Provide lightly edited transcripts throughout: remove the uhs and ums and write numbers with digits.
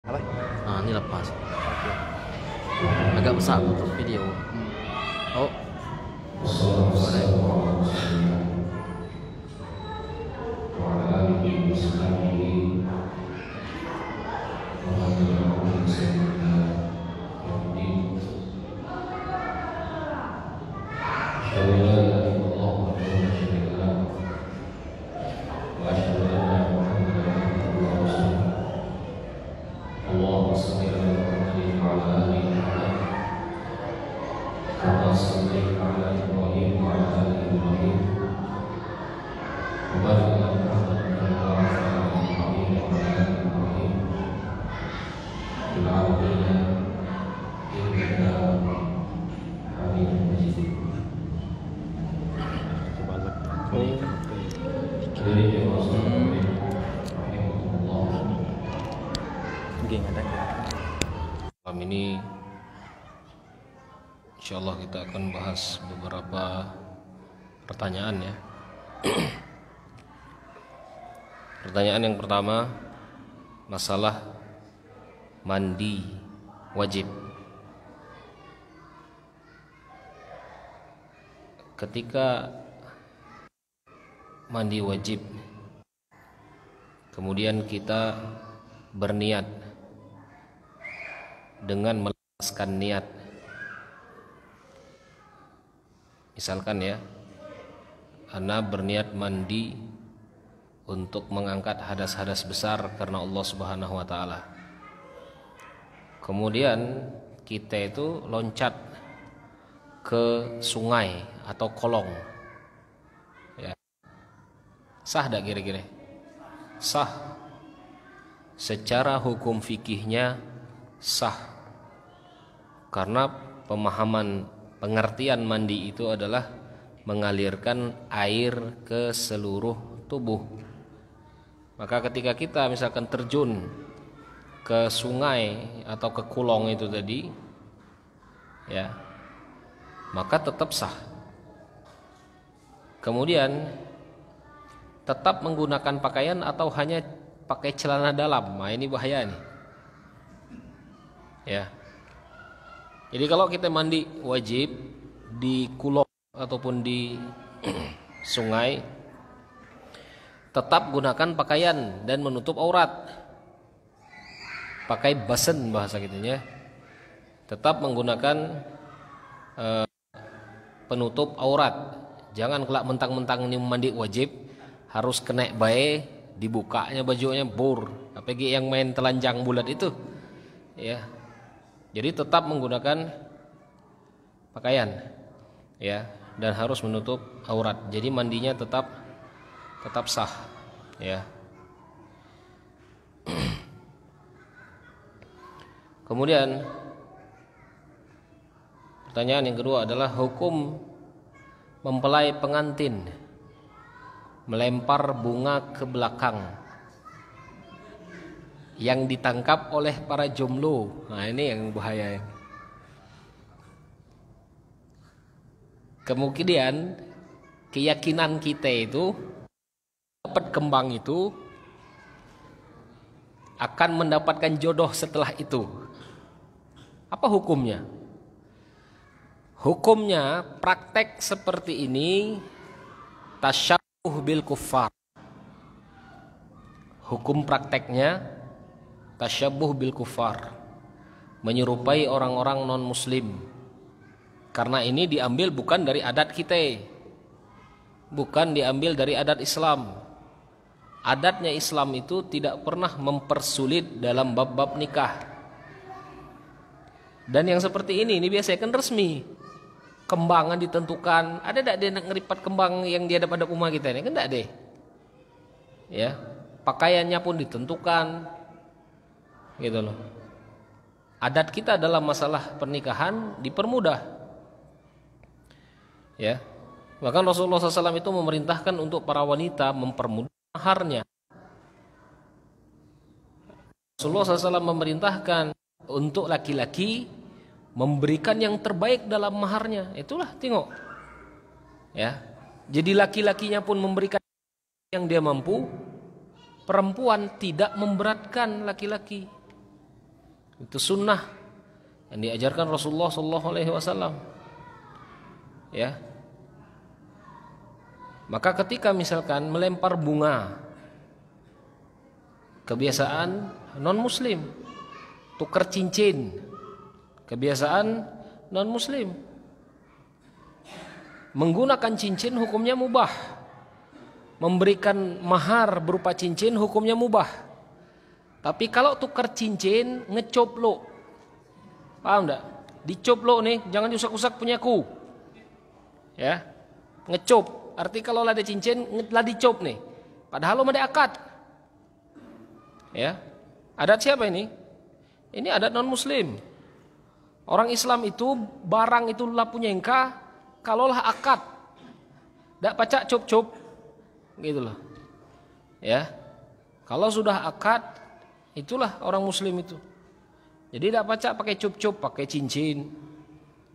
Apa? Nah, ini lepas. Agak besar untuk video. Oh, malam ini insyaallah kita akan bahas beberapa pertanyaan ya. Pertanyaan yang pertama, masalah mandi wajib. Ketika mandi wajib, kemudian kita berniat dengan melepaskan niat. Misalkan ya, ana berniat mandi untuk mengangkat hadas-hadas besar karena Allah Subhanahu wa taala. Kemudian kita itu loncat ke sungai atau kolong. Ya. Sah tak kira-kira? Sah. Secara hukum fikihnya sah. Karena pemahaman pengertian mandi itu adalah mengalirkan air ke seluruh tubuh. Maka ketika kita misalkan terjun ke sungai atau ke kolong itu tadi, ya, maka tetap sah. Kemudian tetap menggunakan pakaian atau hanya pakai celana dalam. Nah, ini bahaya nih. Ya. Jadi kalau kita mandi wajib di kolong ataupun di sungai, tetap gunakan pakaian dan menutup aurat. Pakai basen bahasa gitunya. Tetap menggunakan penutup aurat. Jangan kelak mentang-mentang ini mandi wajib harus kena bae dibukanya bajunya bur. Apalagi yang main telanjang bulat itu. Ya. Jadi tetap menggunakan pakaian, ya, dan harus menutup aurat. Jadi mandinya tetap sah, ya. Kemudian pertanyaan yang kedua adalah hukum mempelai pengantin melempar bunga ke belakang yang ditangkap oleh para jomblo. Nah, ini yang bahaya. Kemudian keyakinan kita itu dapat kembang itu akan mendapatkan jodoh setelah itu. Apa hukumnya? Hukumnya praktek seperti ini tasyabbuh bil kuffar. Hukum prakteknya tasyabbuh bil kufar, menyerupai orang-orang non muslim. Karena ini diambil bukan dari adat kita, bukan diambil dari adat Islam. Adatnya Islam itu tidak pernah mempersulit dalam bab-bab nikah. Dan yang seperti ini biasanya kan resmi. Kembangan ditentukan. Ada tak dia nak ngeripat kembang yang dia dapat rumah kita ini? Kan tak deh. Ya, pakaiannya pun ditentukan. Gitu loh. Adat kita dalam masalah pernikahan dipermudah. Ya. Bahkan Rasulullah SAW itu memerintahkan untuk para wanita mempermudah maharnya. Rasulullah SAW memerintahkan untuk laki-laki memberikan yang terbaik dalam maharnya. Itulah tengok. Ya. Jadi laki-lakinya pun memberikan yang dia mampu. Perempuan tidak memberatkan laki-laki. Itu sunnah yang diajarkan Rasulullah sallallahu alaihi wasallam. Ya. Maka ketika misalkan melempar bunga, kebiasaan non muslim, tukar cincin, kebiasaan non muslim. Menggunakan cincin hukumnya mubah. Memberikan mahar berupa cincin hukumnya mubah. Tapi kalau tukar cincin ngecoplo, paham enggak? Dicoplo nih, jangan diusak-usak punyaku. Ya, ngecop. Arti kalau ada cincin, lah dicop nih. Padahal lo ada akad. Ya, adat siapa ini? Ini adat non muslim. Orang Islam itu barang itu lah punya engkau, kalaulah akad, dak pacak cop-cop, gitu loh. Ya, kalau sudah akad, itulah orang muslim itu. Jadi dak pacak pakai cop-cop, pakai cincin.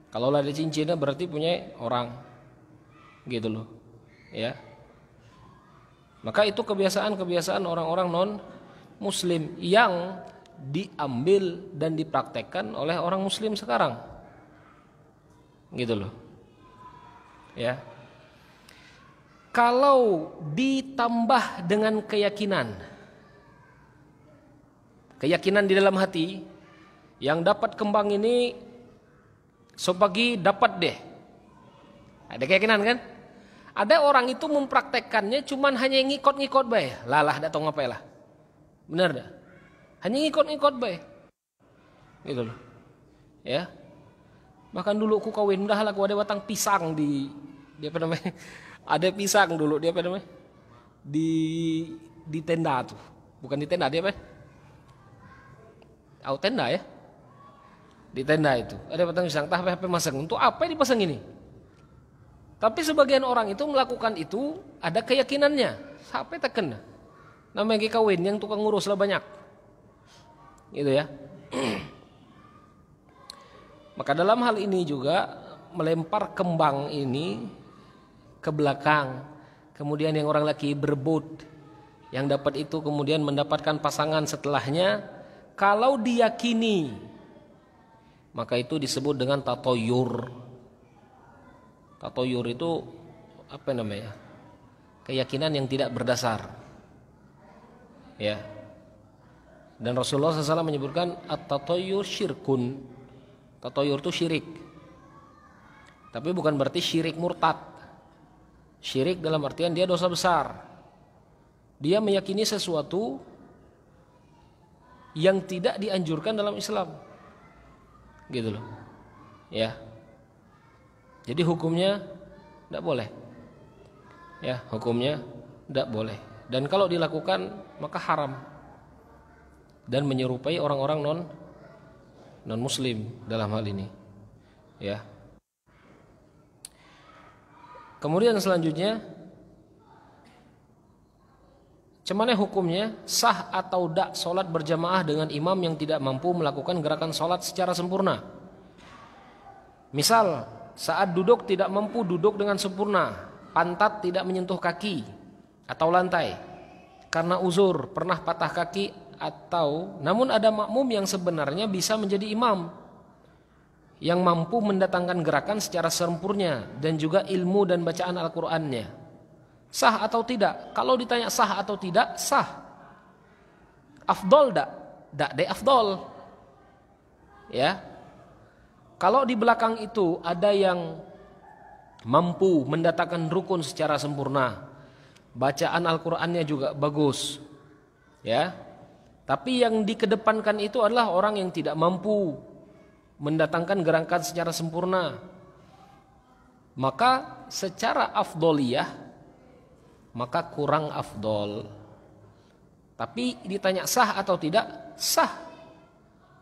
Kalau ada cincinnya berarti punya orang, gitu loh. Ya, maka itu kebiasaan-kebiasaan orang-orang non muslim yang diambil dan dipraktekkan oleh orang muslim sekarang, gitu loh. Ya, kalau ditambah dengan keyakinan di dalam hati yang dapat kembang ini sepagi dapat deh, ada keyakinan kan? Ada orang itu mempraktekkannya cuman hanya ngikut-ngikut bae. Lalah dak tau ngapain lah. Benar dah? Hanya ngikut-ngikut bae. Gitu loh. Ya. Bahkan dulu aku kawin dah lah aku ada batang pisang di apa namanya? Ada pisang dulu di apa namanya? Di tenda tuh. Bukan di tenda, dia apa? Tenda ya. Di tenda itu. Ada batang pisang, tah HP masang. Untuk apa dipasang ini? Tapi sebagian orang itu melakukan itu ada keyakinannya. Sampai teken. Namanya kawin yang tukang ngurus lah banyak. Gitu ya. Maka dalam hal ini juga melempar kembang ini ke belakang. Kemudian yang orang laki berebut. Yang dapat itu kemudian mendapatkan pasangan setelahnya. Kalau diyakini, maka itu disebut dengan tatoyur. Tatoyur itu apa namanya? Keyakinan yang tidak berdasar. Ya. Dan Rasulullah SAW menyebutkan at-tatoyur syirkun. Tatoyur itu syirik. Tapi bukan berarti syirik murtad. Syirik dalam artian dia dosa besar. Dia meyakini sesuatu yang tidak dianjurkan dalam Islam. Gitu loh. Ya. Jadi hukumnya tidak boleh. Ya, hukumnya tidak boleh. Dan kalau dilakukan maka haram. Dan menyerupai orang-orang non muslim dalam hal ini. Ya. Kemudian selanjutnya, Cemana hukumnya? Sah atau tidak solat berjamaah dengan imam yang tidak mampu melakukan gerakan solat secara sempurna? Misal, saat duduk tidak mampu duduk dengan sempurna, pantat tidak menyentuh kaki atau lantai karena uzur, pernah patah kaki, atau namun ada makmum yang sebenarnya bisa menjadi imam yang mampu mendatangkan gerakan secara sempurna dan juga ilmu dan bacaan Al-Qur'annya. Sah atau tidak? Kalau ditanya sah atau tidak, sah. Afdol dak? Dak de afdol. Ya. Kalau di belakang itu ada yang mampu mendatangkan rukun secara sempurna, bacaan Al-Qur'annya juga bagus. Ya. Tapi yang dikedepankan itu adalah orang yang tidak mampu mendatangkan gerakan secara sempurna. Maka secara afdoliyah maka kurang afdol. Tapi ditanya sah atau tidak, sah.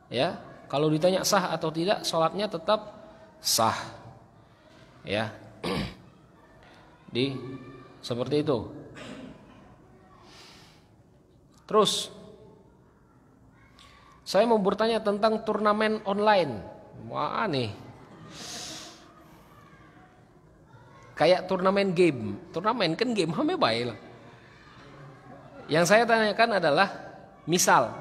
Ya, kalau ditanya sah atau tidak, sholatnya tetap sah. Ya, seperti itu. Terus, saya mau bertanya tentang turnamen online. Wah nih, kayak turnamen game. Turnamen kan game hame baik lah. Yang saya tanyakan adalah, misal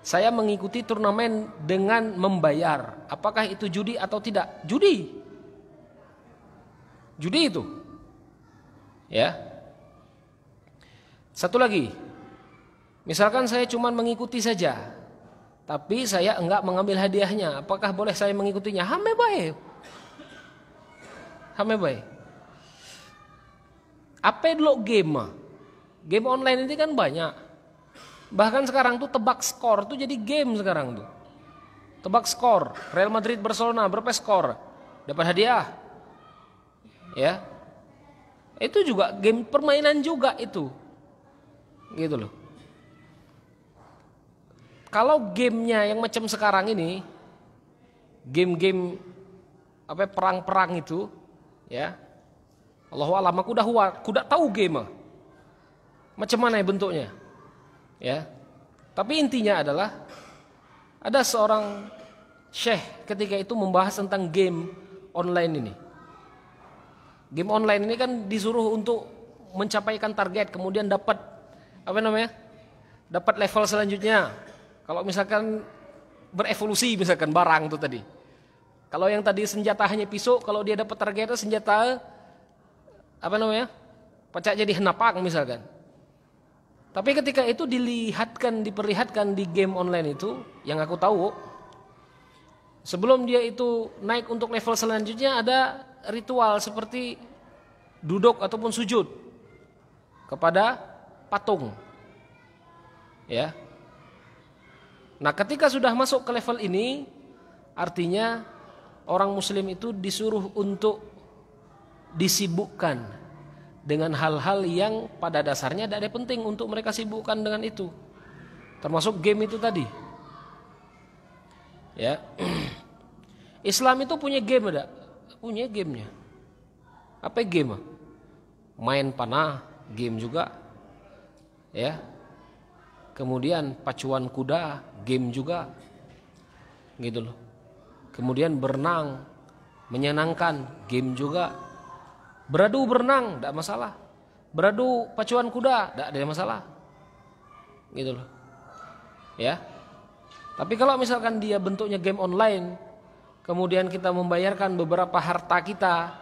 saya mengikuti turnamen dengan membayar. Apakah itu judi atau tidak? Judi. Judi itu. Ya. Satu lagi. Misalkan saya cuma mengikuti saja, tapi saya enggak mengambil hadiahnya. Apakah boleh saya mengikutinya? Hame bae. Hame bae. Apa dulu game? Game online ini kan banyak. Bahkan sekarang tuh tebak skor tuh jadi game sekarang tuh. Tebak skor, Real Madrid Barcelona berapa skor? Dapat hadiah. Ya. Itu juga game permainan juga itu. Gitu loh. Kalau gamenya yang macam sekarang ini, game-game apa perang-perang itu, ya. Allahu a'lam, aku udah tahu game. Macam mana ya bentuknya? Ya. Tapi intinya adalah ada seorang syekh ketika itu membahas tentang game online ini. Game online ini kan disuruh untuk mencapaikan target, kemudian dapat apa namanya? Dapat level selanjutnya. Kalau misalkan berevolusi misalkan barang itu tadi. Kalau yang tadi senjata hanya pisau, kalau dia dapat targetnya senjata apa namanya? Pecah jadi henapang misalkan. Tapi ketika itu diperlihatkan di game online itu, yang aku tahu, sebelum dia itu naik untuk level selanjutnya ada ritual seperti duduk ataupun sujud kepada patung. Ya. Nah, ketika sudah masuk ke level ini, artinya orang muslim itu disuruh untuk disibukkan dengan hal-hal yang pada dasarnya tidak ada penting untuk mereka sibukkan dengan itu. Termasuk game itu tadi. Ya. Islam itu punya game ada? Punya gamenya. Apa game? Main panah, game juga. Ya. Kemudian pacuan kuda, game juga. Gitu loh. Kemudian berenang, menyenangkan, game juga. Beradu berenang, tidak masalah. Beradu pacuan kuda, tidak ada masalah. Gitu loh. Ya. Tapi kalau misalkan dia bentuknya game online, kemudian kita membayarkan beberapa harta kita,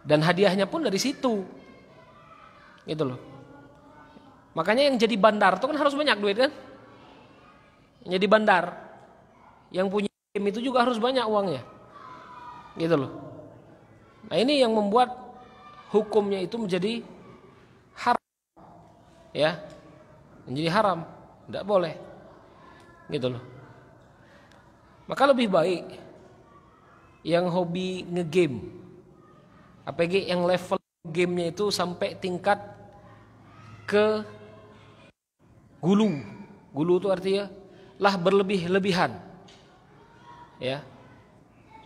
dan hadiahnya pun dari situ. Gitu loh. Makanya yang jadi bandar itu kan harus banyak duit kan? Yang jadi bandar, yang punya game itu juga harus banyak uangnya. Gitu loh. Nah ini yang membuat hukumnya itu menjadi haram. Ya. Menjadi haram, tidak boleh. Gitu loh. Maka lebih baik yang hobi ngegame, apalagi yang level gamenya itu sampai tingkat ke gulu. Gulu itu artinya lah berlebih-lebihan. Ya.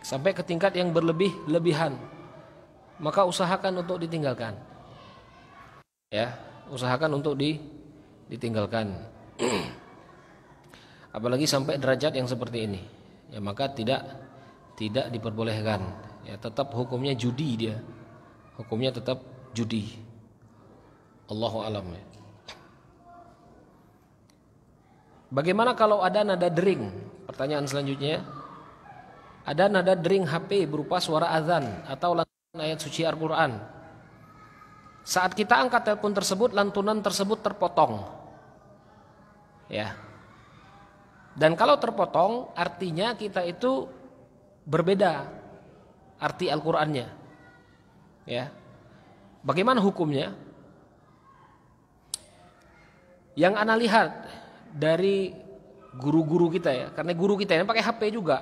Sampai ke tingkat yang berlebih-lebihan. Maka usahakan untuk ditinggalkan. Ya, usahakan untuk ditinggalkan. Apalagi sampai derajat yang seperti ini. Ya, maka tidak diperbolehkan. Ya, tetap hukumnya judi dia. Hukumnya tetap judi. Allahu a'lam. Bagaimana kalau ada nada dering? Pertanyaan selanjutnya. Ada nada dering HP berupa suara azan atau lantunan ayat suci Al-Quran. Saat kita angkat telepon tersebut, lantunan tersebut terpotong. Ya. Dan kalau terpotong, artinya kita itu berbeda arti Al-Qurannya. Ya. Bagaimana hukumnya? Yang ana lihat dari guru-guru kita ya, karena guru kita ini pakai HP juga.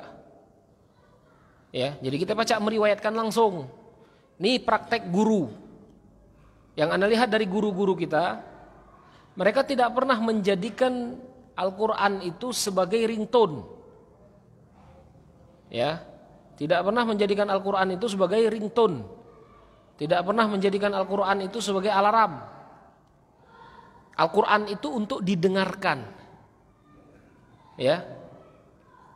Ya, jadi kita baca meriwayatkan langsung. Ini praktek guru. Yang ana lihat dari guru-guru kita, mereka tidak pernah menjadikan Al-Quran itu sebagai ringtone. Ya, tidak pernah menjadikan Al-Quran itu sebagai ringtone. Tidak pernah menjadikan Al-Quran itu sebagai alarm. Al-Quran itu untuk didengarkan. Ya.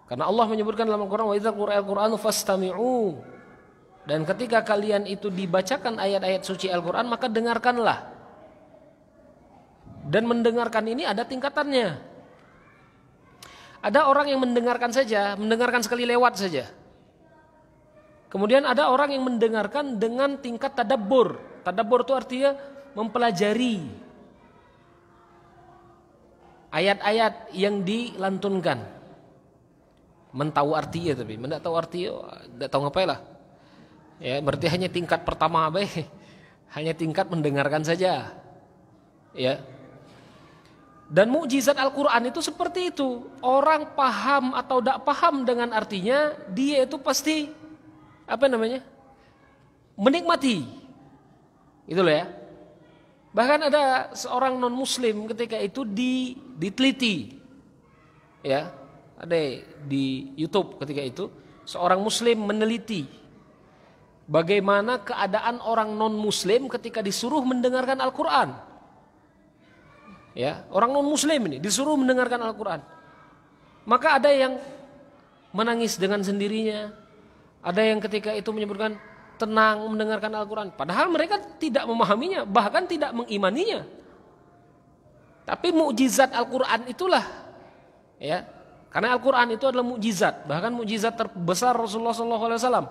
Karena Allah menyebutkan dalam Al-Quran, wa idzal Qur'anu fastami'u. Dan ketika kalian itu dibacakan ayat-ayat suci Al-Quran, maka dengarkanlah. Dan mendengarkan ini ada tingkatannya. Ada orang yang mendengarkan saja, mendengarkan sekali lewat saja. Kemudian ada orang yang mendengarkan dengan tingkat tadabbur. Tadabbur itu artinya mempelajari ayat-ayat yang dilantunkan. Mentahu artinya tapi tidak tahu artinya, tidak tahu ngapain lah. Ya, berarti hanya tingkat pertama hanya tingkat mendengarkan saja. Ya. Dan mukjizat Al-Quran itu seperti itu. Orang paham atau tidak paham dengan artinya, dia itu pasti menikmati. Gitu loh ya. Bahkan ada seorang non muslim ketika itu diteliti. Ya, ada di YouTube ketika itu seorang muslim meneliti bagaimana keadaan orang non muslim ketika disuruh mendengarkan Al-Quran. Ya, orang non muslim ini disuruh mendengarkan Al-Quran. Maka ada yang menangis dengan sendirinya. Ada yang ketika itu menyebutkan tenang mendengarkan Al-Quran. Padahal mereka tidak memahaminya, bahkan tidak mengimaninya. Tapi mukjizat Al-Quran itulah, ya, karena Al-Quran itu adalah mukjizat, bahkan mukjizat terbesar Rasulullah SAW.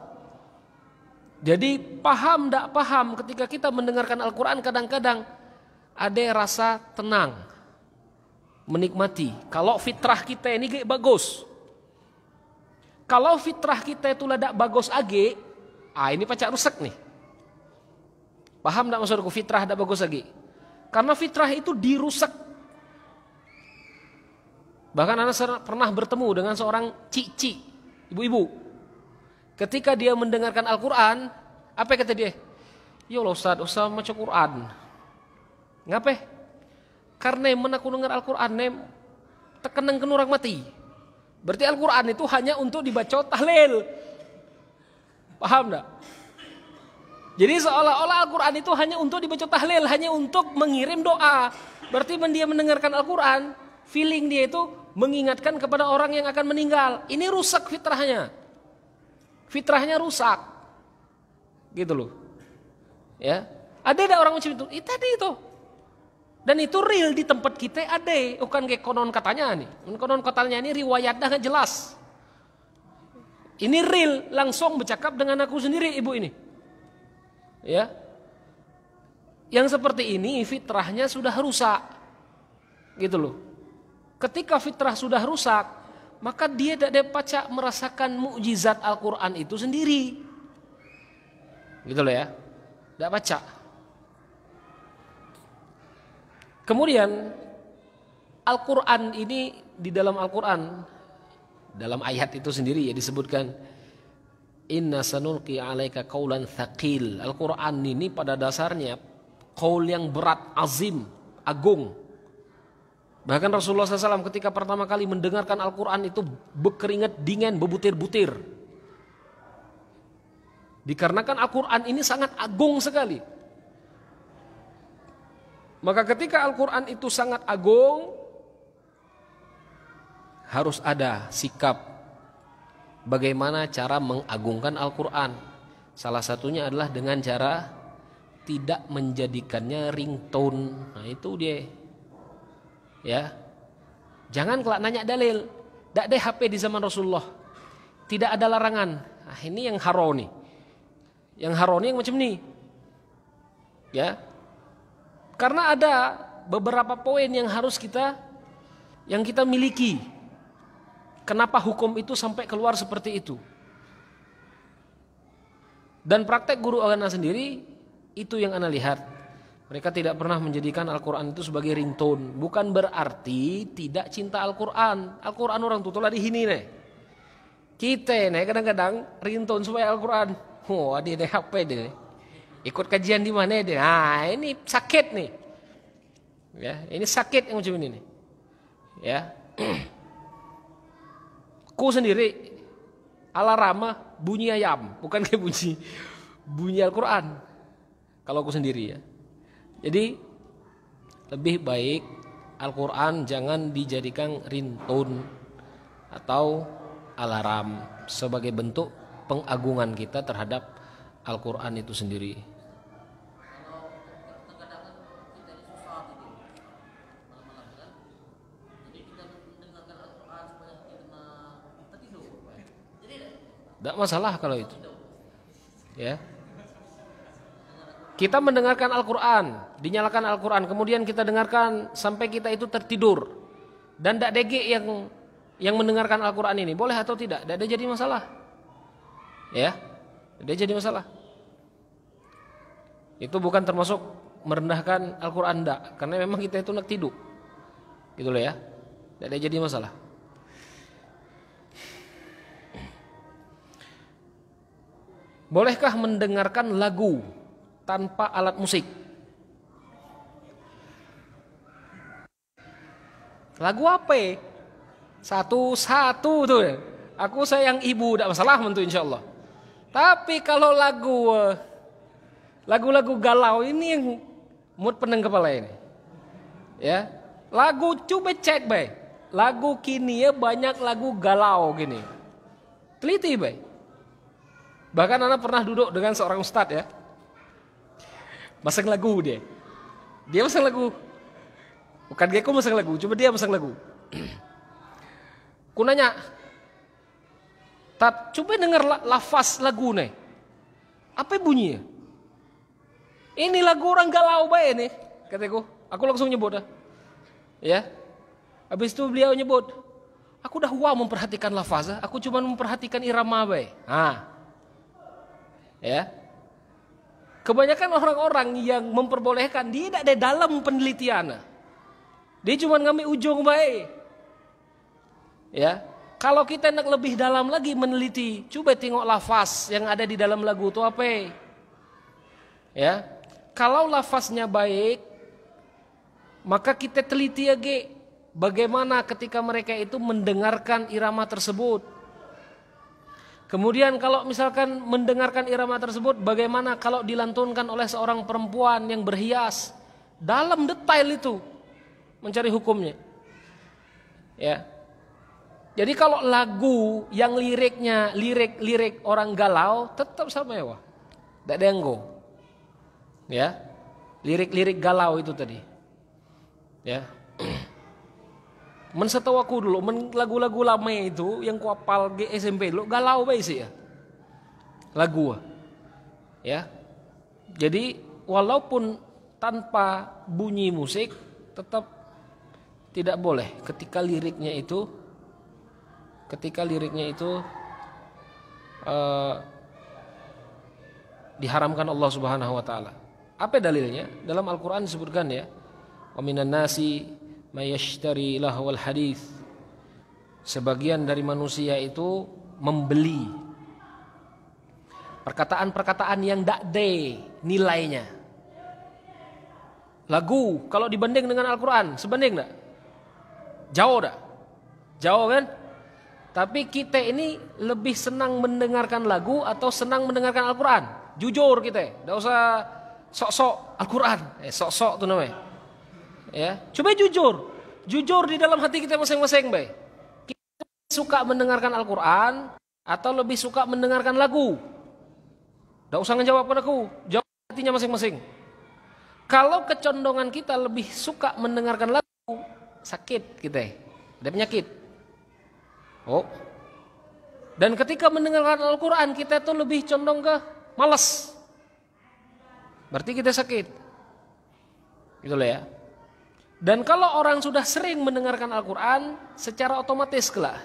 Jadi paham tidak paham ketika kita mendengarkan Al-Quran kadang-kadang ada rasa tenang, menikmati. Kalau fitrah kita ini kayak bagus. Kalau fitrah kita itu tidak bagus age, ini pacak rusak nih. Paham tidak maksudku fitrah tidak bagus lagi? Karena fitrah itu dirusak. Bahkan anak pernah bertemu dengan seorang cici, ibu-ibu. Ketika dia mendengarkan Al-Quran, apa kata dia? Ya Allah Ustaz maca Quran. Ngapain? Karena aku dengar Al-Quran tekenang ke orang mati. Berarti Al-Quran itu hanya untuk dibaca tahlil. Paham enggak? Jadi seolah-olah Al-Quran itu hanya untuk dibaca tahlil, hanya untuk mengirim doa. Berarti dia mendengarkan Al-Quran, feeling dia itu mengingatkan kepada orang yang akan meninggal. Ini rusak fitrahnya. Fitrahnya rusak. Gitu loh. Ya. Ada orang macam itu? Tadi itu. Dan itu real di tempat kita ada, bukan kayak konon katanya nih. Konon katanya ini riwayatnya nggak jelas. Ini real, langsung bercakap dengan aku sendiri ibu ini. Ya. Yang seperti ini fitrahnya sudah rusak. Gitu loh. Ketika fitrah sudah rusak, maka dia tidak dapat merasakan mukjizat Al-Quran itu sendiri. Gitu loh ya. Tidak baca. Kemudian Al-Quran ini di dalam Al-Quran, dalam ayat itu sendiri ya disebutkan inna sanulqi alaika qaulan thaqil. Al-Quran ini pada dasarnya qaul yang berat, azim, agung. Bahkan Rasulullah SAW ketika pertama kali mendengarkan Al-Quran itu berkeringat dingin, berbutir-butir. Dikarenakan Al-Quran ini sangat agung sekali. Maka ketika Al-Quran itu sangat agung, harus ada sikap bagaimana cara mengagungkan Al-Quran. Salah satunya adalah dengan cara tidak menjadikannya ringtone. Nah itu dia. Ya, jangan kalau nanya dalil. Tidak ada HP di zaman Rasulullah. Tidak ada larangan. Nah, ini yang haro nih. Yang haro nih yang macam ni. Ya. Karena ada beberapa poin yang harus kita miliki. Kenapa hukum itu sampai keluar seperti itu? Dan praktek guru agama sendiri itu yang ana lihat. Mereka tidak pernah menjadikan Al-Quran itu sebagai ringtone. Bukan berarti tidak cinta Al-Quran. Al-Quran orang tutulah di sini nih. Kita nih kadang-kadang ringtone supaya Al-Quran. Oh, dia ada HP deh. Ikut kajian di mana dia? Nah, ini sakit nih. Ya, ini sakit yang macam ini nih. Ya. Ku sendiri alarm bunyi ayam, bukan kayak bunyi Al-Quran. Kalau aku sendiri ya. Jadi lebih baik Al-Quran jangan dijadikan ringtone atau alarm sebagai bentuk pengagungan kita terhadap Al-Quran itu sendiri. Tidak masalah kalau itu. Ya. Kita mendengarkan Al-Quran, dinyalakan Al-Quran, kemudian kita dengarkan sampai kita itu tertidur, dan tidak dege yang mendengarkan Al-Quran ini, boleh atau tidak? Tidak ada jadi masalah. Ya, tidak jadi masalah. Itu bukan termasuk merendahkan Al-Quran, tidak, karena memang kita itu nak tidur, gitu loh ya. Tidak ada jadi masalah. Bolehkah mendengarkan lagu tanpa alat musik? Lagu apa? Satu-satu tuh. Aku sayang ibu, tidak masalah mentu insyaallah. Tapi kalau lagu-lagu galau ini yang mood peneng kepala ini. Ya. Lagu coba cek baik. Lagu kini ya banyak lagu galau gini. Teliti baik. Bahkan anak pernah duduk dengan seorang ustadz ya. Masang lagu dia. Dia masang lagu. Bukan Geko masang lagu, coba dia masang lagu. Ku nanya, Tat, coba dengar lafaz lagu nih. Apa bunyinya? Ini lagu orang galau bae nih, kataku. Aku langsung nyebut dah. Ya. Habis itu beliau nyebut, aku dah memperhatikan lafaz, aku cuma memperhatikan irama bae. Ya. Kebanyakan orang-orang yang memperbolehkan dia tidak ada dalam penelitian. Dia cuma ngambil ujung baik. Ya. Kalau kita nak lebih dalam lagi meneliti, coba tengok lafaz yang ada di dalam lagu itu apa. Ya. Kalau lafaznya baik, maka kita teliti lagi bagaimana ketika mereka itu mendengarkan irama tersebut. Kemudian kalau misalkan mendengarkan irama tersebut, bagaimana kalau dilantunkan oleh seorang perempuan yang berhias, dalam detail itu mencari hukumnya. Ya. Jadi kalau lagu yang liriknya lirik orang galau, tetap sama ya, tidak ada yang go. Ya, lirik galau itu tadi. Ya. Setahu aku dulu, lagu-lagu lama itu yang ku hafal SMP dulu galau bae sih ya. Lagu. Ya. Jadi walaupun tanpa bunyi musik tetap tidak boleh ketika liriknya itu diharamkan Allah Subhanahu wa taala. Apa dalilnya? Dalam Al-Qur'an disebutkan ya, wa minan nasi mayashtari lahwal hadis. Sebagian dari manusia itu membeli perkataan-perkataan yang tak ada nilainya. Lagu kalau dibanding dengan Al-Quran sebanding tak? Jauh tak? Jauh kan? Tapi kita ini lebih senang mendengarkan lagu atau senang mendengarkan Al-Quran? Jujur kita, tidak usah sok-sok Al-Quran, sok-sok itu namanya. Ya, coba jujur di dalam hati kita masing-masing, baik. Kita suka mendengarkan Al-Quran atau lebih suka mendengarkan lagu? Tidak usah ngejawab padaku, jawab hatinya masing-masing. Kalau kecondongan kita lebih suka mendengarkan lagu, sakit kita, ada penyakit. Oh, dan ketika mendengarkan Al-Quran kita tuh lebih condong ke malas, berarti kita sakit, gitu loh ya. Dan kalau orang sudah sering mendengarkan Al-Quran, secara otomatis kelak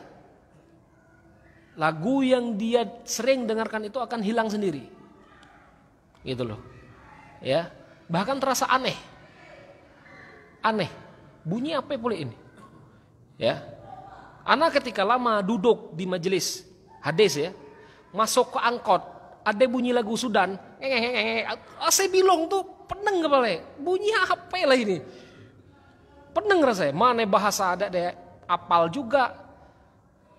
lagu yang dia sering dengarkan itu akan hilang sendiri, gitu loh, ya. Bahkan terasa aneh, bunyi apa boleh ini, ya. Anak ketika lama duduk di majelis hadis ya, masuk ke angkot, ada bunyi lagu Sudan, saya bilang tuh peneng kepala, bunyi apa lah ini. Peneng rasanya, mana bahasa ada deh, apal juga,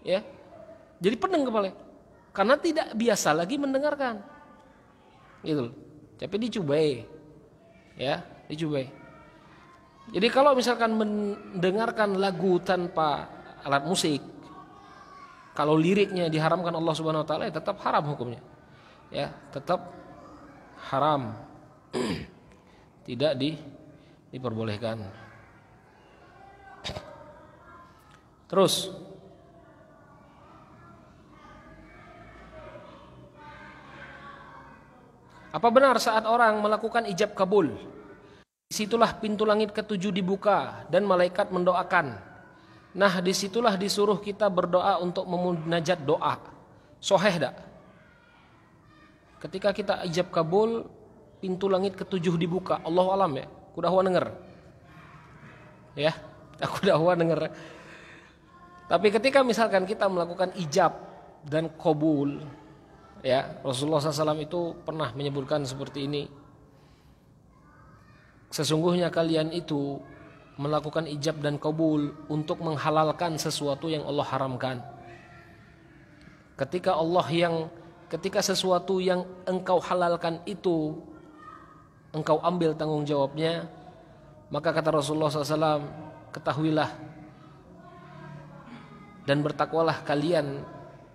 ya. Jadi peneng kepala, karena tidak biasa lagi mendengarkan, gitu. Tapi dicobai, ya, dicobai. Jadi kalau misalkan mendengarkan lagu tanpa alat musik, kalau liriknya diharamkan Allah Subhanahu Wa Taala, ya tetap haram hukumnya, ya, tetap haram, tidak diperbolehkan. Terus Apa benar saat orang melakukan ijab kabul, disitulah pintu langit ketujuh dibuka dan malaikat mendoakan. Nah, disitulah disuruh kita berdoa untuk memunajat doa. Soheh tak? Ketika kita ijab kabul, pintu langit ketujuh dibuka. Allahu alam ya. Aku dah denger. Ya, aku dah denger. Tapi ketika misalkan kita melakukan ijab dan kabul, ya, Rasulullah SAW itu pernah menyebutkan seperti ini. Sesungguhnya kalian itu melakukan ijab dan kabul untuk menghalalkan sesuatu yang Allah haramkan. Ketika sesuatu yang engkau halalkan itu engkau ambil tanggung jawabnya, maka kata Rasulullah SAW, ketahuilah dan bertakwalah kalian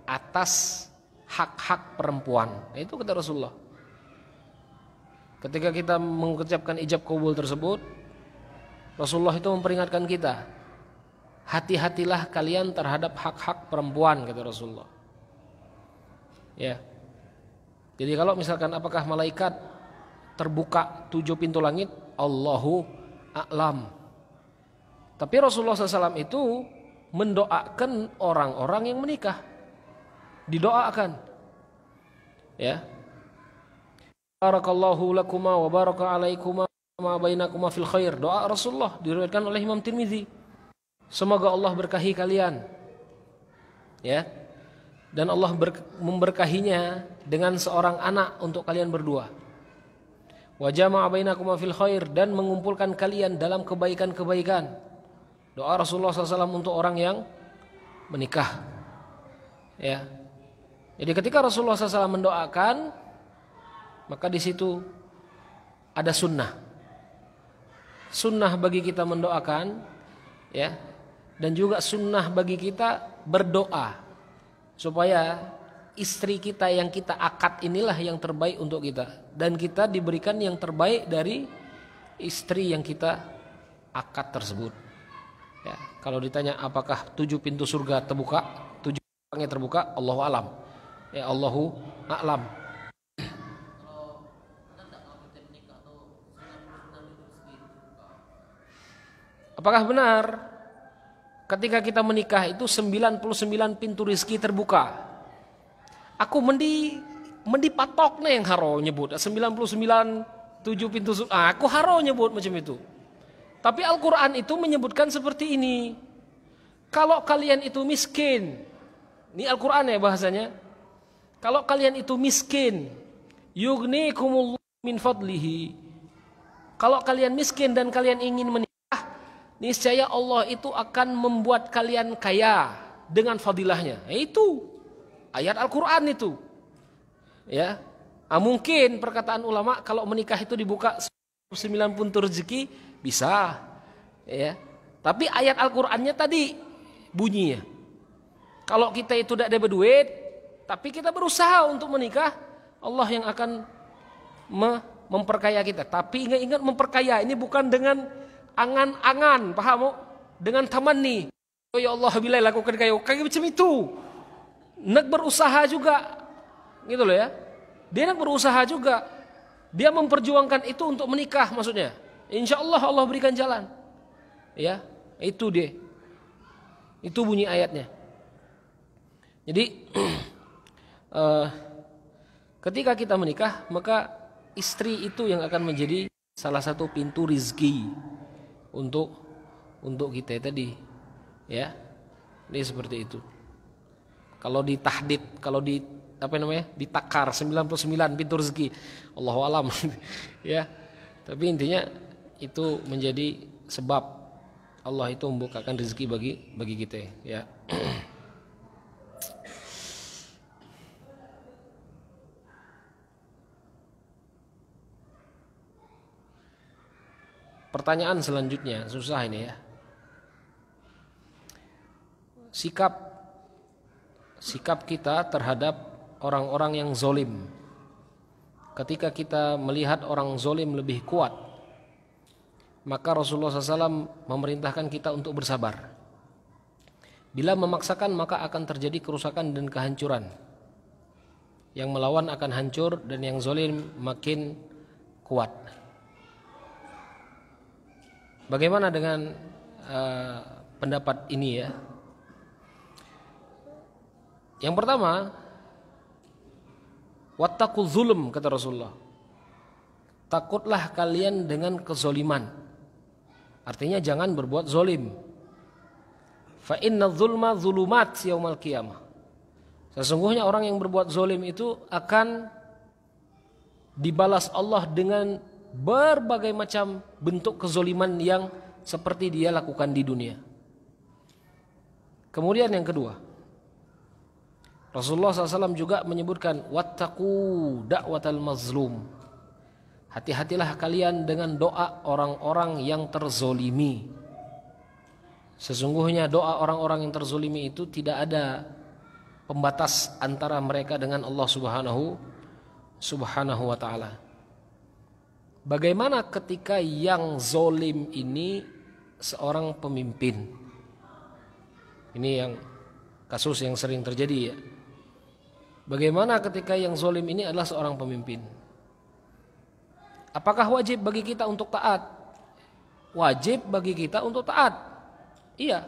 atas hak-hak perempuan. Nah, itu kata Rasulullah. Ketika kita mengucapkan ijab kabul tersebut, Rasulullah itu memperingatkan kita, hati-hatilah kalian terhadap hak-hak perempuan, kata Rasulullah. Ya. Jadi kalau misalkan apakah malaikat terbuka 7 pintu langit, Allahu a'lam. Tapi Rasulullah SAW itu mendoakan orang-orang yang menikah. Didoakan. Ya. Barakallahu lakuma wa baraka alaikuma ma bainakuma fil khair. Doa Rasulullah diriwayatkan oleh Imam Tirmizi. Semoga Allah berkahi kalian. Ya. Dan Allah memberkahinya dengan seorang anak untuk kalian berdua. Wa jama'a bainakuma fil khair, dan mengumpulkan kalian dalam kebaikan-kebaikan. Doa Rasulullah SAW untuk orang yang menikah. Ya. Jadi ketika Rasulullah SAW mendoakan, maka di situ ada sunnah. Sunnah bagi kita mendoakan, ya, dan juga sunnah bagi kita berdoa supaya istri kita yang kita akad inilah yang terbaik untuk kita, dan kita diberikan yang terbaik dari istri yang kita akad tersebut. Ya, kalau ditanya apakah 7 pintu surga terbuka, 7 langit terbuka, Allahu alam. Ya, Allahu a'lam. Apakah benar ketika kita menikah itu 99 pintu rezeki terbuka? Aku mendi patok nih yang haro nyebut 99 7 pintu surga. Aku haro nyebut macam itu. Tapi Al-Quran itu menyebutkan seperti ini. Kalau kalian itu miskin, ini Al-Quran ya bahasanya. Kalau kalian itu miskin, yugnikumullahu min fadlihi. Kalau kalian miskin dan kalian ingin menikah, niscaya Allah itu akan membuat kalian kaya dengan fadilahnya. Itu ayat Al-Quran itu. Ya, mungkin perkataan ulama kalau menikah itu dibuka 9 pintu rezeki bisa. Ya, tapi ayat Al-Qurannya tadi bunyinya. Kalau kita itu tidak ada berduit, tapi kita berusaha untuk menikah, Allah yang akan memperkaya kita. Tapi ingat memperkaya ini bukan dengan angan-angan, paham? Dengan tamanni. Oh ya Allah, bila lakukan kayak macam itu. Nak berusaha juga, gitu loh ya. Dia nak berusaha juga. Dia memperjuangkan itu untuk menikah maksudnya. Insya Allah Allah berikan jalan. Ya, itu dia. Itu bunyi ayatnya. Jadi ketika kita menikah, maka istri itu yang akan menjadi salah satu pintu rizki untuk kita tadi, ya. Ini seperti itu. Kalau ditahdid, kalau ditakar 99 pintu rezeki, Allahu alam, ya. Tapi intinya itu menjadi sebab Allah itu membukakan rezeki bagi kita, ya. Pertanyaan selanjutnya, susah ini ya. Sikap kita terhadap orang-orang yang zolim. Ketika kita melihat orang zolim lebih kuat, maka Rasulullah SAW memerintahkan kita untuk bersabar. Bila memaksakan maka akan terjadi kerusakan dan kehancuran. Yang melawan akan hancur dan yang zalim makin kuat. Bagaimana dengan pendapat ini ya? Yang pertama, wattaqu zulm, kata Rasulullah. Takutlah kalian dengan kezoliman. Artinya jangan berbuat zolim. Fa inna zulma zulumat yaumal qiyamah. Sesungguhnya orang yang berbuat zolim itu akan dibalas Allah dengan berbagai macam bentuk kezoliman yang seperti dia lakukan di dunia. Kemudian yang kedua, Rasulullah SAW juga menyebutkan wattaqu da'watal mazlum. Hati-hatilah kalian dengan doa orang-orang yang terzolimi. Sesungguhnya doa orang-orang yang terzolimi itu tidak ada pembatas antara mereka dengan Allah Subhanahu wa ta'ala. Bagaimana ketika yang zolim ini seorang pemimpin? Ini yang kasus yang sering terjadi ya. Bagaimana ketika yang zolim ini adalah seorang pemimpin? Apakah wajib bagi kita untuk taat? Wajib bagi kita untuk taat. Iya.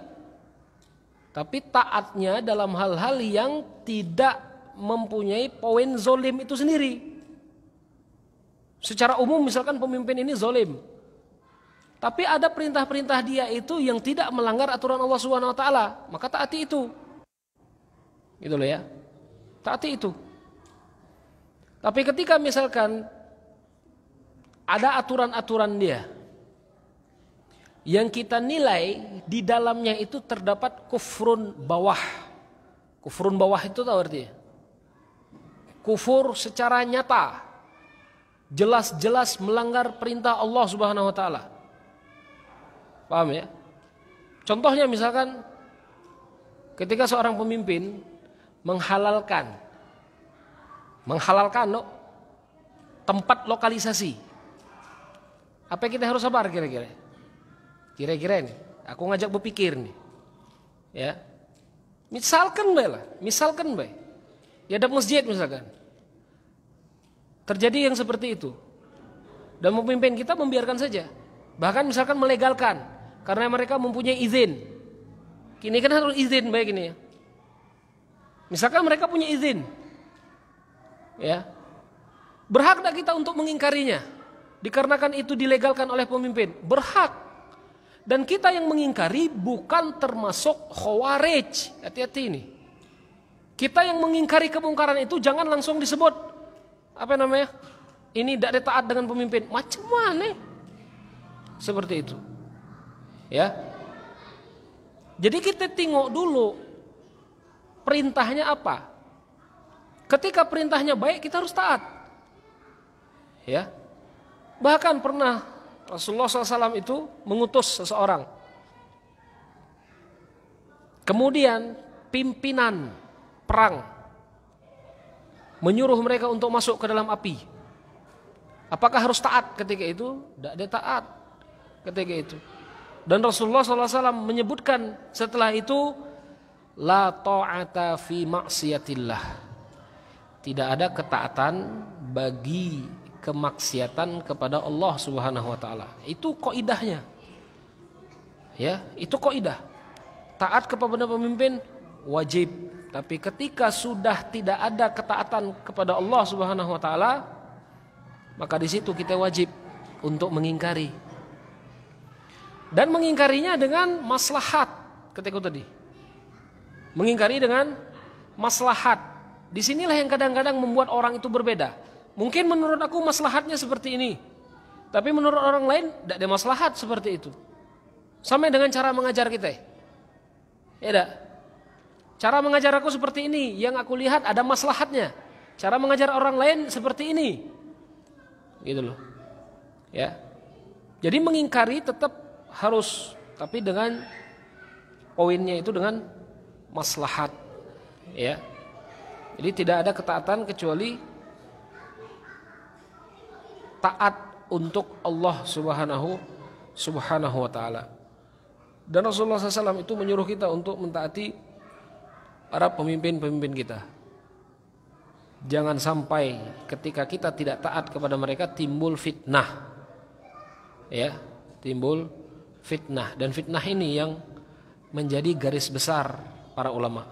Tapi taatnya dalam hal-hal yang tidak mempunyai poin zolim itu sendiri. Secara umum misalkan pemimpin ini zolim, tapi ada perintah-perintah dia itu yang tidak melanggar aturan Allah Subhanahu wa taala, maka taati itu. Gitu loh ya. Taati itu. Tapi ketika misalkan ada aturan-aturan dia yang kita nilai di dalamnya itu terdapat kufrun bawah. Kufrun bawah itu tahu artinya? Kufur secara nyata. Jelas-jelas melanggar perintah Allah Subhanahu wa taala. Paham ya? Contohnya misalkan ketika seorang pemimpin menghalalkan tempat lokalisasi. Apa yang kita harus sabar kira-kira? Kira-kira ini, aku ngajak berpikir nih. Ya. Misalkan bae. Ya ada masjid misalkan. Terjadi yang seperti itu. Dan pemimpin kita membiarkan saja. Bahkan misalkan melegalkan karena mereka mempunyai izin. Kini kan harus izin baik ini ya. Misalkan mereka punya izin. Ya. Berhak tak kita untuk mengingkarinya? Dikarenakan itu dilegalkan oleh pemimpin. Berhak. Dan kita yang mengingkari bukan termasuk khawarij. Hati-hati ini. Kita yang mengingkari kemungkaran itu jangan langsung disebut apa namanya? Ini tidak taat dengan pemimpin. Macam mana? Seperti itu. Ya. Jadi kita tengok dulu perintahnya apa. Ketika perintahnya baik kita harus taat. Ya. Bahkan pernah Rasulullah SAW itu mengutus seseorang. Kemudian pimpinan perang menyuruh mereka untuk masuk ke dalam api. Apakah harus taat ketika itu? Tidak ada taat ketika itu. Dan Rasulullah SAW menyebutkan setelah itu, la ta'ata fi maksiatillah. Tidak ada ketaatan bagi kemaksiatan kepada Allah Subhanahu wa taala. Itu kaidahnya. Ya, itu kaidah. Taat kepada pemimpin wajib, tapi ketika sudah tidak ada ketaatan kepada Allah Subhanahu wa taala, maka di situ kita wajib untuk mengingkari. Dan mengingkarinya dengan maslahat ketika tadi. Mengingkari dengan maslahat. Disinilah yang kadang-kadang membuat orang itu berbeda. Mungkin menurut aku maslahatnya seperti ini, tapi menurut orang lain tidak ada maslahat seperti itu. Sama dengan cara mengajar kita. Ya tidak? Cara mengajar aku seperti ini, yang aku lihat ada maslahatnya. Cara mengajar orang lain seperti ini. Gitu loh. Ya. Jadi mengingkari tetap harus, tapi dengan poinnya itu dengan maslahat. Ya. Jadi tidak ada ketaatan kecuali taat untuk Allah Subhanahu wa taala. Dan Rasulullah SAW itu menyuruh kita untuk mentaati para pemimpin-pemimpin kita. Jangan sampai ketika kita tidak taat kepada mereka timbul fitnah. Ya, timbul fitnah, dan fitnah ini yang menjadi garis besar para ulama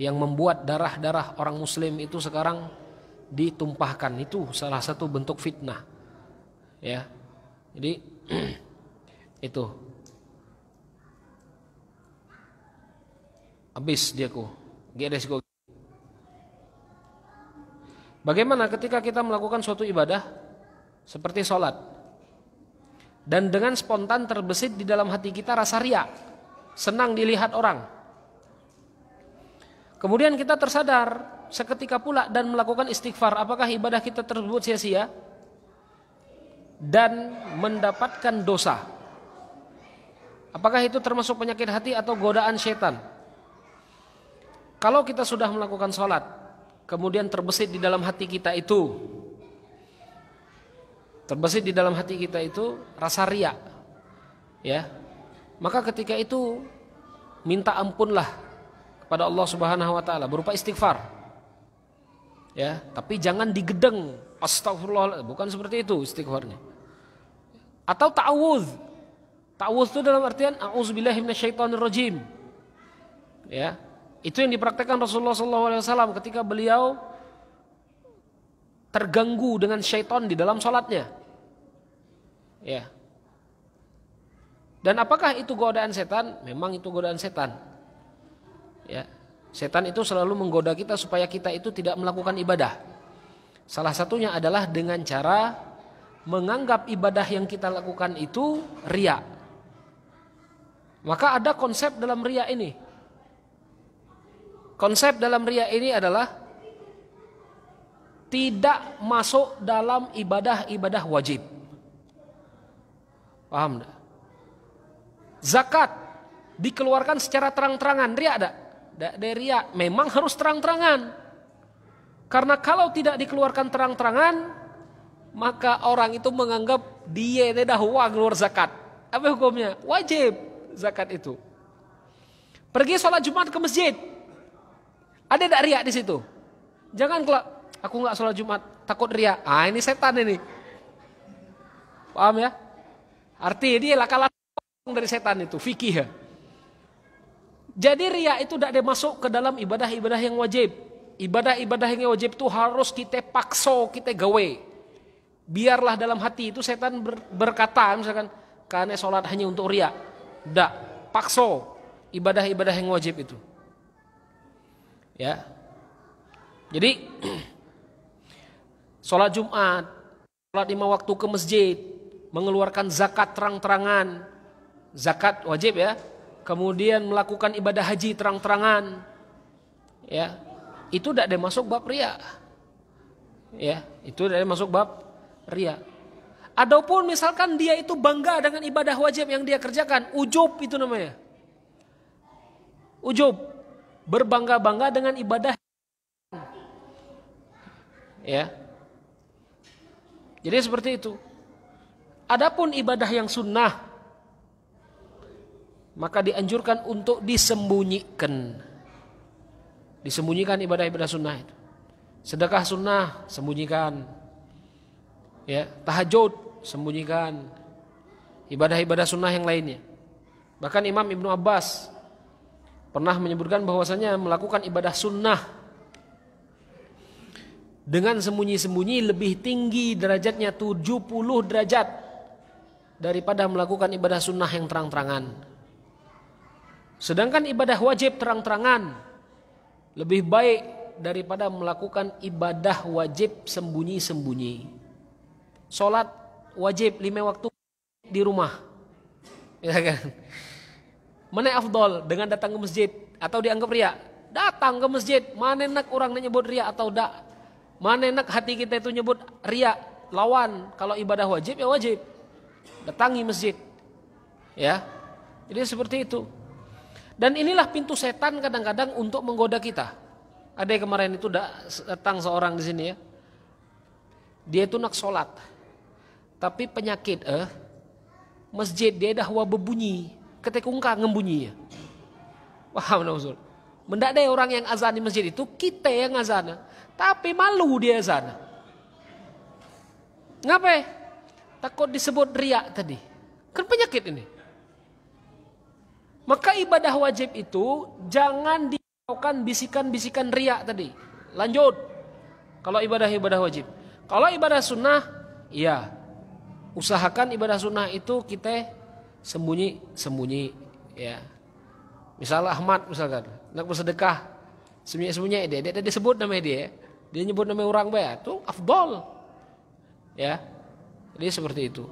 yang membuat darah-darah orang muslim itu sekarang ditumpahkan. Itu salah satu bentuk fitnah. Ya. Jadi itu habis diaku. Geresku. Bagaimana ketika kita melakukan suatu ibadah seperti sholat, dan dengan spontan terbesit di dalam hati kita rasa riya, senang dilihat orang. Kemudian kita tersadar seketika pula dan melakukan istighfar, apakah ibadah kita tersebut sia-sia dan mendapatkan dosa? Apakah itu termasuk penyakit hati atau godaan syaitan? Kalau kita sudah melakukan sholat, kemudian terbesit di dalam hati kita itu, rasa riya, ya, maka ketika itu minta ampunlah kepada Allah Subhanahu wa taala berupa istighfar. Ya, tapi jangan digedeng, astagfirullah, bukan seperti itu istighfarnya. Atau ta'awudz. Ta'awudz itu dalam artian a'udzubillahi minasyaitonirrajim. Ya, itu yang dipraktekkan Rasulullah SAW ketika beliau terganggu dengan syaitan di dalam sholatnya. Ya. Dan apakah itu godaan setan? Memang itu godaan setan. Ya. Setan itu selalu menggoda kita supaya kita itu tidak melakukan ibadah. Salah satunya adalah dengan cara menganggap ibadah yang kita lakukan itu riya. Maka ada konsep dalam riya ini. Konsep dalam riya ini adalah tidak masuk dalam ibadah-ibadah wajib. Paham enggak? Zakat dikeluarkan secara terang-terangan, riya ada? Tidak ada riya, memang harus terang-terangan. Karena kalau tidak dikeluarkan terang-terangan, maka orang itu menganggap dia tidak keluar zakat. Apa hukumnya? Wajib zakat itu. Pergi sholat Jumat ke masjid, ada tidak riya di situ? Jangan kalau aku nggak sholat Jumat takut riya. Ah, ini setan ini. Paham ya? Artinya dia lakalan dari setan itu, fikih ya. Jadi riya itu tidak masuk ke dalam ibadah-ibadah yang wajib. Ibadah-ibadah yang wajib itu harus kita paksa, kita gawe. Biarlah dalam hati itu setan berkata misalkan, karena sholat hanya untuk riya. Tidak, paksa ibadah-ibadah yang wajib itu. Ya, jadi sholat Jumat, sholat 5 waktu ke masjid, mengeluarkan zakat terang-terangan, zakat wajib ya. Kemudian melakukan ibadah haji terang-terangan, ya, itu tidak ada masuk bab riya. Ya, itu tidak ada masuk bab riya. Adapun misalkan dia itu bangga dengan ibadah wajib yang dia kerjakan, ujub itu namanya. Ujub. Berbangga-bangga dengan ibadah. Ya. Jadi seperti itu. Adapun ibadah yang sunnah, maka dianjurkan untuk disembunyikan. Disembunyikan ibadah-ibadah sunnah itu. Sedekah sunnah, sembunyikan. Ya, tahajud, sembunyikan. Ibadah-ibadah sunnah yang lainnya. Bahkan Imam Ibnu Abbas pernah menyebutkan bahwasanya melakukan ibadah sunnah dengan sembunyi-sembunyi lebih tinggi derajatnya 70 derajat daripada melakukan ibadah sunnah yang terang-terangan. Sedangkan ibadah wajib terang-terangan lebih baik daripada melakukan ibadah wajib sembunyi-sembunyi. Sholat wajib 5 waktu di rumah, ya kan? Mana afdol, dengan datang ke masjid atau dianggap riya? Datang ke masjid, mana enak orang nyebut riya atau tidak? Mana enak hati kita itu nyebut riya? Lawan, kalau ibadah wajib ya wajib. Datangi masjid. Ya. Jadi seperti itu. Dan inilah pintu setan kadang-kadang untuk menggoda kita. Ada yang kemarin itu datang seorang di sini ya. Dia itu nak sholat. Tapi penyakit masjid dia dah berbunyi. Ketika ungkah ngembunyi ya. Paham nak usul? Mendak ada orang yang azan di masjid itu, kita yang azan. Tapi malu dia azan. Ngapa? Takut disebut riak tadi. Kan penyakit ini. Maka ibadah wajib itu jangan dilakukan bisikan-bisikan riak tadi. Lanjut. Kalau ibadah wajib. Kalau ibadah sunnah, iya. Usahakan ibadah sunnah itu kita sembunyi-sembunyi, ya. Misal Ahmad misalkan, nak bersedekah, sembunyi-sembunyi dia disebut nama dia nyebut nama orang baik, itu afdol. Ya. Jadi seperti itu.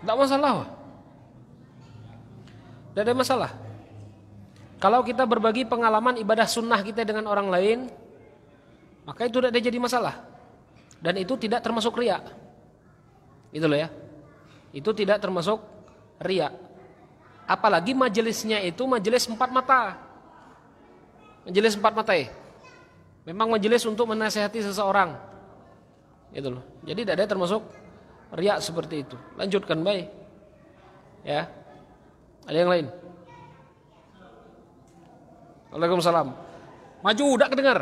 Tidak masalah. Tidak ada masalah. Kalau kita berbagi pengalaman ibadah sunnah kita dengan orang lain, maka itu tidak jadi masalah. Dan itu tidak termasuk riya. Itu loh ya. Itu tidak termasuk riya. Apalagi majelisnya itu majelis 4 mata. Majelis 4 mata ya. Memang majelis untuk menasihati seseorang. Itu loh. Jadi tidak ada termasuk riya seperti itu. Lanjutkan baik. Ya. Ada yang lain? Waalaikumsalam. Maju, udah kedengar.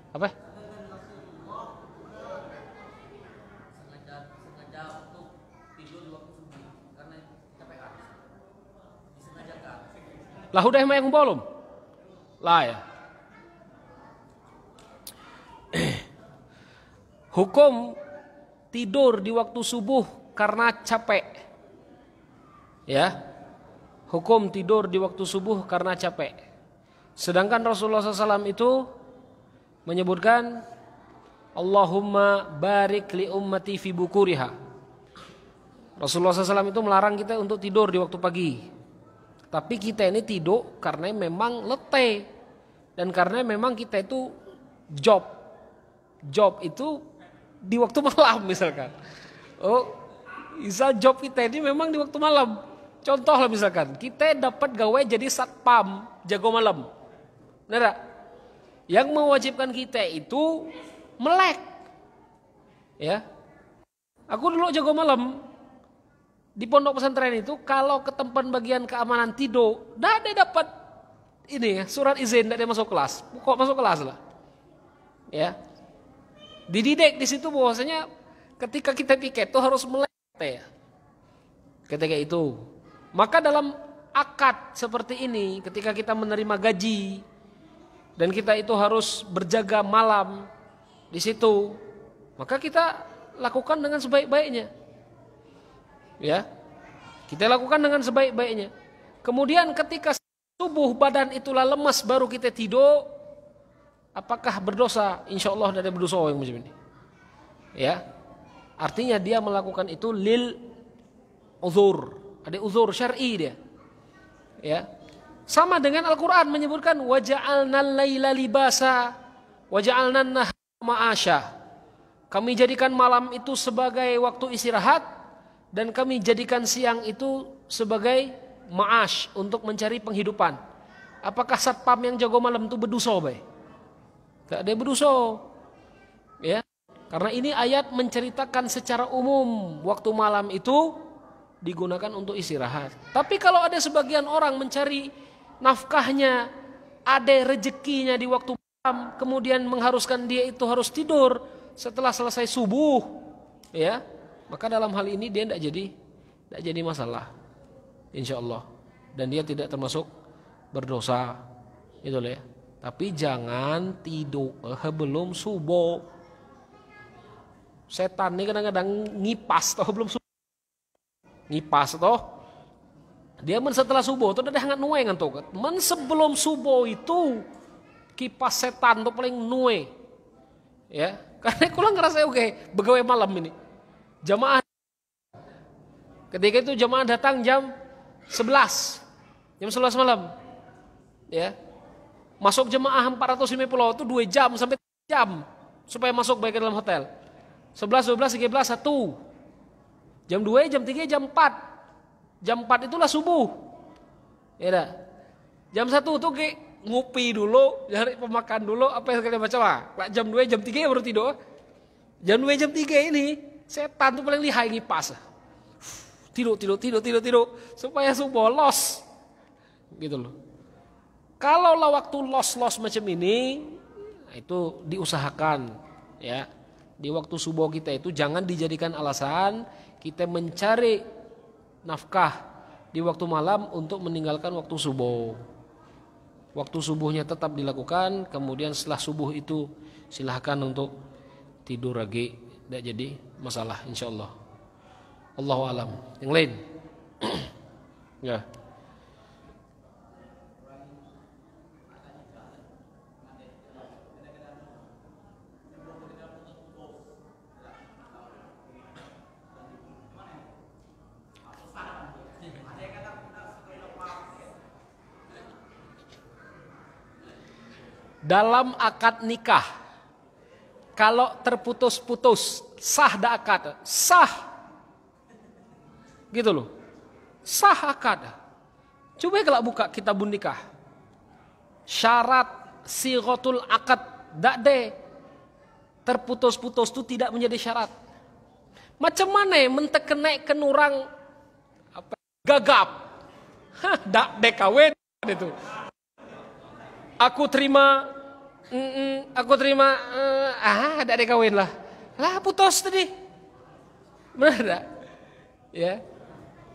Apa? Lah udah yang belum? Lah ya. Hukum tidur di waktu subuh karena capek. Ya. Hukum tidur di waktu subuh karena capek. Sedangkan Rasulullah SAW itu menyebutkan Allahumma barik li ummati fi bukuriha. Rasulullah SAW itu melarang kita untuk tidur di waktu pagi. Tapi kita ini tidur karena memang letih. Dan karena memang kita itu job itu di waktu malam misalkan. Oh, misal job kita ini memang di waktu malam. Contoh lah misalkan, kita dapat gawe jadi satpam, jago malam. Benar tak? Yang mewajibkan kita itu melek. Ya. Aku dulu jago malam. Di pondok pesantren itu kalau ke tempat bagian keamanan tidur, tidak ada dapat ini ya, surat izin, tidak ada masuk kelas. Kok masuk kelas lah. Ya. Dididik di situ bahwasanya ketika kita piket itu harus melek ya. Ketika itu. Maka dalam akad seperti ini, ketika kita menerima gaji dan kita itu harus berjaga malam di situ, maka kita lakukan dengan sebaik-baiknya. Ya, kita lakukan dengan sebaik-baiknya. Kemudian ketika subuh badan itulah lemas baru kita tidur, apakah berdosa? Insya Allah tidak ada berdosa yang macam ini. Ya, artinya dia melakukan itu lil uzur, ada uzur syar'i dia. Ya, sama dengan Al-Quran menyebutkan waja'alnal laila libasa waja'alnan nahara ma'asya. Kami jadikan malam itu sebagai waktu istirahat. Dan kami jadikan siang itu sebagai ma'ash untuk mencari penghidupan. Apakah satpam yang jago malam itu berdosa, bay? Tidak ada berdosa. Ya. Karena ini ayat menceritakan secara umum waktu malam itu digunakan untuk istirahat. Tapi kalau ada sebagian orang mencari nafkahnya, ada rezekinya di waktu malam, kemudian mengharuskan dia itu harus tidur setelah selesai subuh, ya. Maka dalam hal ini dia tidak jadi masalah, insya Allah. dan dia tidak termasuk berdosa. Itu loh ya. Tapi jangan tidur belum subuh. Setan ini kadang-kadang ngipas toh belum subuh. Ngipas toh. Dia setelah subuh tuh udah hangat nuwe ngantuk. Sebelum subuh itu kipas setan tuh paling nuwe. Ya, karena kulang ngerasa oke, begawai malam ini. Jamaah ketika itu jamaah datang jam 11. Jam 11 malam. Ya. Masuk jemaah 450 itu 2 jam sampai 3 jam supaya masuk baik ke dalam hotel. 11, 12, 13, 1. Jam 2, jam 3, jam 4. Jam 4 itulah subuh. Ya dah. Jam 1 tuh kayak ngopi dulu, cari pemakan dulu, apa yang kalian baca lah. Jam 2, jam 3 baru tidur. Jam 2, jam 3 ini setan tuh paling lihai ngipas. Tidur supaya subuh los. Gitu loh. Kalau lah waktu los macam ini, itu diusahakan ya. Di waktu subuh kita itu jangan dijadikan alasan kita mencari nafkah di waktu malam untuk meninggalkan waktu subuh. Waktu subuhnya tetap dilakukan, kemudian setelah subuh itu silahkan untuk tidur lagi, tidak jadi masalah insyaallah. Allahu alam. Yang lain? Ya. Dalam akad nikah, kalau terputus-putus, sah dak akad? Sah. Gitu loh. Sah akad. Coba kalau buka kitabun nikah. Syarat sighatul akad dak de. Terputus-putus itu tidak menjadi syarat. Macam mana mentekenek kenurang apa gagap. Dak de kawin itu. Aku terima ada kawin lah putus tadi, benar tak? Ya,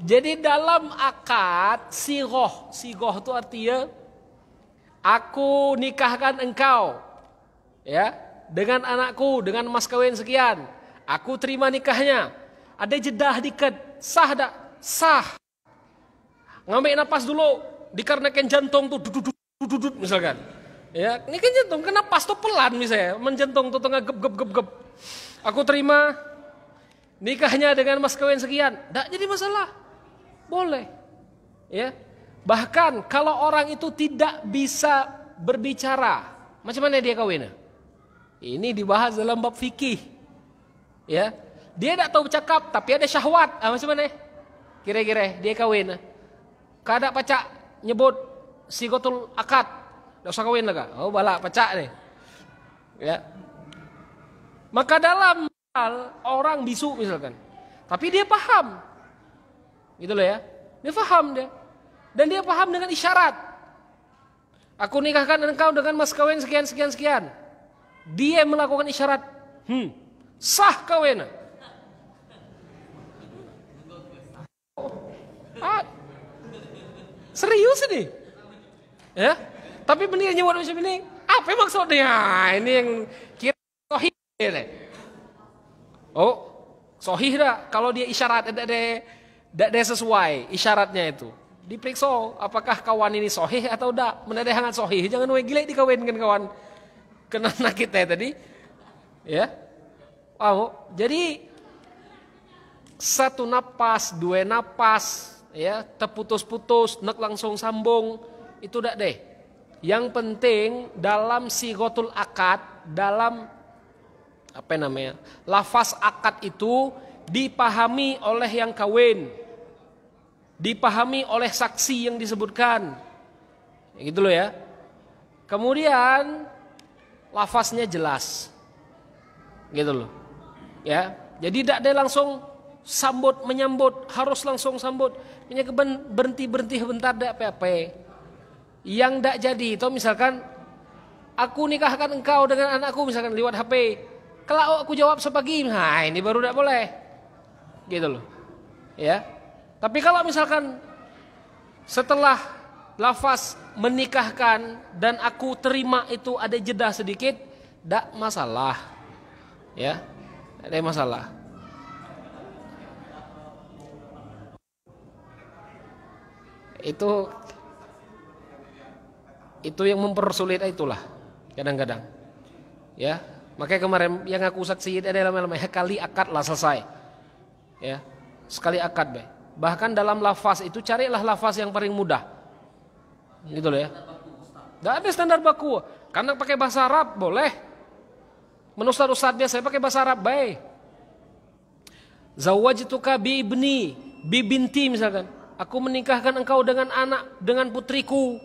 jadi dalam akad sigoh itu artinya aku nikahkan engkau, ya, dengan anakku dengan mas kawin sekian, aku terima nikahnya, ada jedah dikit, sah tak? Sah. Ngambil napas dulu, dikarenakan jantung tuh dudut misalkan. Ya, ini kan jantung, kena pas tuh pelan misalnya, menjantung tuh tengah gep. Aku terima nikahnya dengan mas kawin sekian, enggak jadi masalah. Boleh. Ya. Bahkan kalau orang itu tidak bisa berbicara, macam mana dia kawin? Ini dibahas dalam bab fikih. Ya. Dia tidak tahu bercakap tapi ada syahwat. Macam mana? Kira-kira dia kawin. Kada pacak nyebut sigotul akad. Tidak usah kawin lah. Oh balak pacak nih. Ya. Maka dalam hal orang bisu misalkan. Tapi dia paham. Gitu loh ya. Dia paham dia. Dan dia paham dengan isyarat. Aku nikahkan engkau dengan mas kawin sekian. Dia melakukan isyarat. Sah kawin. Serius ini. Ya. Tapi benih nyebut macam ini, apa maksudnya? Ini yang kira sohih deh. Oh, sohih dah. Kalau dia isyarat, tidak sesuai isyaratnya itu. Diperiksa, apakah kawan ini sohih atau tidak. Mana ada hangat sohih. Jangan gila dikawinkan kawan. Kena kita tadi. Ya. Oh, jadi satu napas, 2 napas, ya, terputus-putus, nak langsung sambung, itu tidak deh. Yang penting dalam sighatul akad, dalam lafaz akad itu dipahami oleh yang kawin, dipahami oleh saksi yang disebutkan, gitu loh ya. Kemudian lafaznya jelas, gitu loh, ya. Jadi tidak ada langsung menyambut, harus langsung sambut. Berhenti bentar, tidak apa-apa. Yang tidak jadi itu misalkan aku nikahkan engkau dengan anakku misalkan lewat HP. Kalau aku jawab sepagi, nah ini baru tidak boleh. Gitu loh. Ya. Tapi kalau misalkan Setelah lafaz menikahkan dan aku terima itu ada jeda sedikit, tidak masalah. Ya, ada masalah. Itu yang mempersulit itulah kadang-kadang. Ya, makanya kemarin yang aku saksiin adalah kali akad lah selesai. Ya, sekali akad be. Bahkan dalam lafaz itu carilah lafaz yang paling mudah. Gitu loh ya. Tidak ada standar baku. Karena pakai bahasa Arab boleh. Menurut ustaz biasa pakai bahasa Arab baik. Zawwajtuka bi ibni, bi binti misalkan. Aku menikahkan engkau dengan anak, dengan putriku.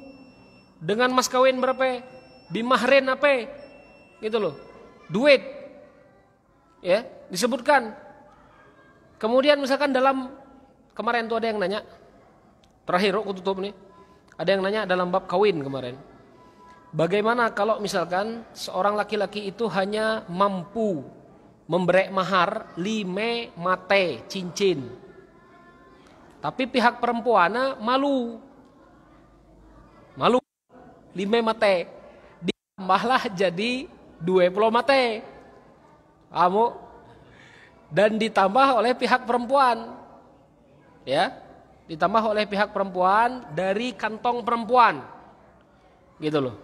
Dengan mas kawin berapa? Bi mahren apa? Gitu loh. Duit. Ya, disebutkan. Kemudian misalkan dalam kemarin tuh ada yang nanya. Terakhir aku tutup nih. Ada yang nanya dalam bab kawin kemarin. Bagaimana kalau misalkan seorang laki-laki itu hanya mampu memberi mahar 5 mate cincin. Tapi pihak perempuannya malu. 5 mate. Ditambahlah jadi 20 mate. Kamu dan ditambah oleh pihak perempuan. Ya, ditambah oleh pihak perempuan dari kantong perempuan. Gitu loh.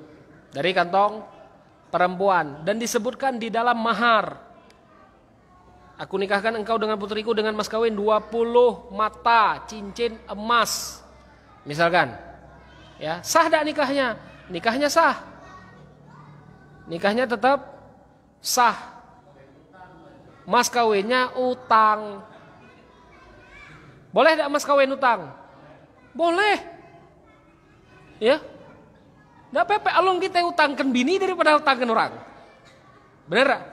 Dari kantong perempuan dan disebutkan di dalam mahar. Aku nikahkan engkau dengan putriku dengan mas kawin 20 mata cincin emas. Misalkan. Ya, sah tak nikahnya? Nikahnya sah. Nikahnya tetap sah. Mas kawinnya utang. Boleh tak mas kawin utang? Boleh. Ya. Nggak pepe alung kita utangkan bini daripada utangkan orang. Bener tak?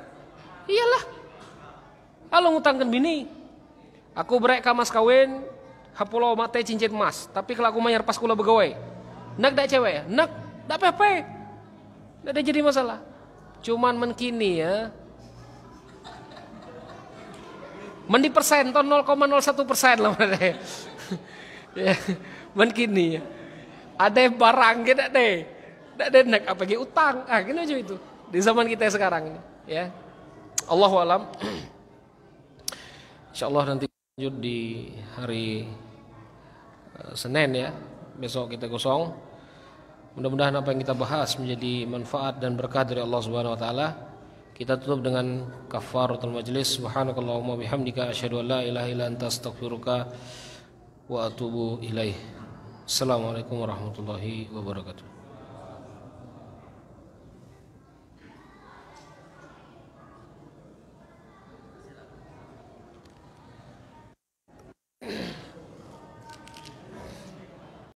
Iyalah. Alung utangkan bini. Aku berek mas kawin hapulau mate cincin emas. Tapi kalau aku mayar pas kula begawai. Nak dak cewek? Nak dak pepe. Nggak ada jadi masalah. Cuman menkini ya. Mendi persen ton 0,01% lah mana. Ya, menkini ya. Ada barang kita deh. Nggak ada nak apa lagi utang. Gini aja itu. Di zaman kita sekarang ini, ya. Allahu a'lam. Insyaallah nanti lanjut di hari Senin ya. Besok kita kosong. Mudah-mudahan apa yang kita bahas menjadi manfaat dan berkah dari Allah Subhanahu wa taala. Kita tutup dengan kafaratul majlis. Subhanakallahumma bihamdika asyhadu an la ilaha illa anta astaghfiruka wa atubu ilaih. Assalamualaikum warahmatullahi wabarakatuh.